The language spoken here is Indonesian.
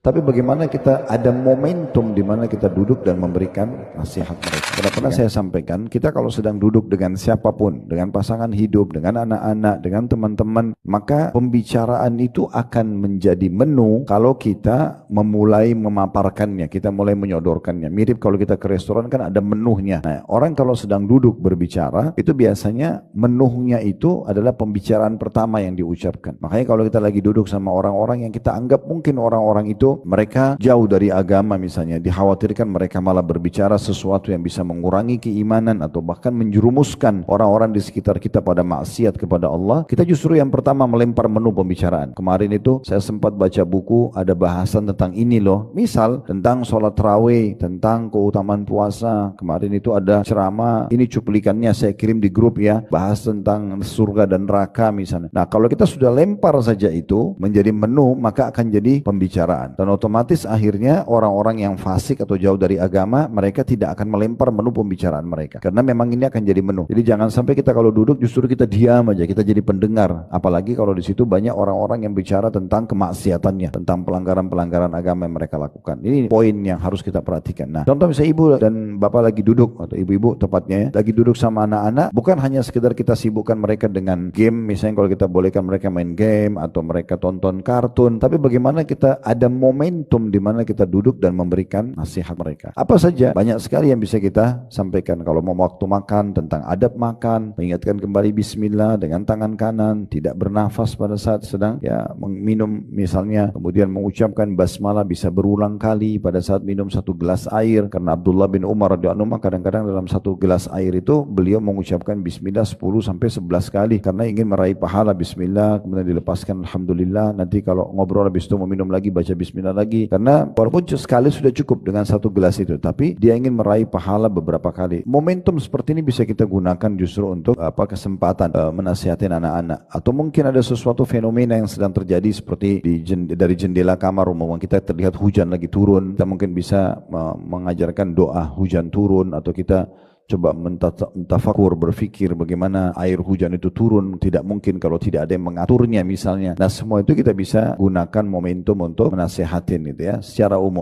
Tapi bagaimana kita ada momentum di mana kita duduk dan memberikan nasihat mereka. Karena pernah saya sampaikan, kita kalau sedang duduk dengan siapapun, dengan pasangan hidup, dengan anak-anak, dengan teman-teman, maka pembicaraan itu akan menjadi menu kalau kita memulai memaparkannya, kita mulai menyodorkannya. Mirip kalau kita ke restoran kan ada menunya. Nah, orang kalau sedang duduk berbicara, itu biasanya menunya itu adalah pembicaraan pertama yang diucapkan. Makanya kalau kita lagi duduk sama orang-orang yang kita anggap mungkin orang-orang itu mereka jauh dari agama misalnya, dikhawatirkan mereka malah berbicara sesuatu yang bisa mengurangi keimanan atau bahkan menjerumuskan orang-orang di sekitar kita pada maksiat kepada Allah, kita justru yang pertama melempar menu pembicaraan. Kemarin itu saya sempat baca buku, ada bahasan tentang ini loh, misal tentang sholat tarawih, tentang keutamaan puasa. Kemarin itu ada ceramah, ini cuplikannya saya kirim di grup ya, bahas tentang surga dan neraka misalnya. Nah, kalau kita sudah lempar saja itu menjadi menu, maka akan jadi pembicaraan. Dan otomatis akhirnya orang-orang yang fasik atau jauh dari agama, mereka tidak akan melempar menu pembicaraan mereka. Karena memang ini akan jadi menu. Jadi jangan sampai kita kalau duduk justru kita diam aja, kita jadi pendengar. Apalagi kalau di situ banyak orang-orang yang bicara tentang kemaksiatannya, tentang pelanggaran-pelanggaran agama yang mereka lakukan. Ini poin yang harus kita perhatikan. Nah, contoh misalnya ibu dan bapak lagi duduk, atau ibu-ibu tepatnya ya, lagi duduk sama anak-anak, bukan hanya sekedar kita sibukkan mereka dengan game, misalnya kalau kita bolehkan mereka main game atau mereka tonton kartun, tapi bagaimana kita ada momentum di mana kita duduk dan memberikan nasihat mereka. Apa saja? Banyak sekali yang bisa kita sampaikan. Kalau mau waktu makan, tentang adab makan, mengingatkan kembali bismillah dengan tangan kanan, tidak bernafas pada saat sedang ya minum misalnya, kemudian mengucapkan basmalah bisa berulang kali pada saat minum satu gelas air, karena Abdullah bin Umar radhiyallahu anhu kadang-kadang dalam satu gelas air itu beliau mengucapkan bismillah 10 sampai 11 kali karena ingin meraih pahala bismillah, kemudian dilepaskan alhamdulillah, nanti kalau ngobrol habis itu mau minum lagi baca bismillah lagi, karena walaupun sekali sudah cukup dengan satu gelas itu, tapi dia ingin meraih pahala beberapa kali. Momentum seperti ini bisa kita gunakan justru untuk kesempatan menasihatin anak-anak, atau mungkin ada sesuatu fenomena yang sedang terjadi seperti dari jendela kamar rumah kita terlihat hujan lagi turun, kita mungkin bisa mengajarkan doa hujan turun, atau kita coba mentafakur, berpikir bagaimana air hujan itu turun, tidak mungkin kalau tidak ada yang mengaturnya misalnya. Nah, semua itu kita bisa gunakan momentum untuk menasihatin gitu ya secara umum.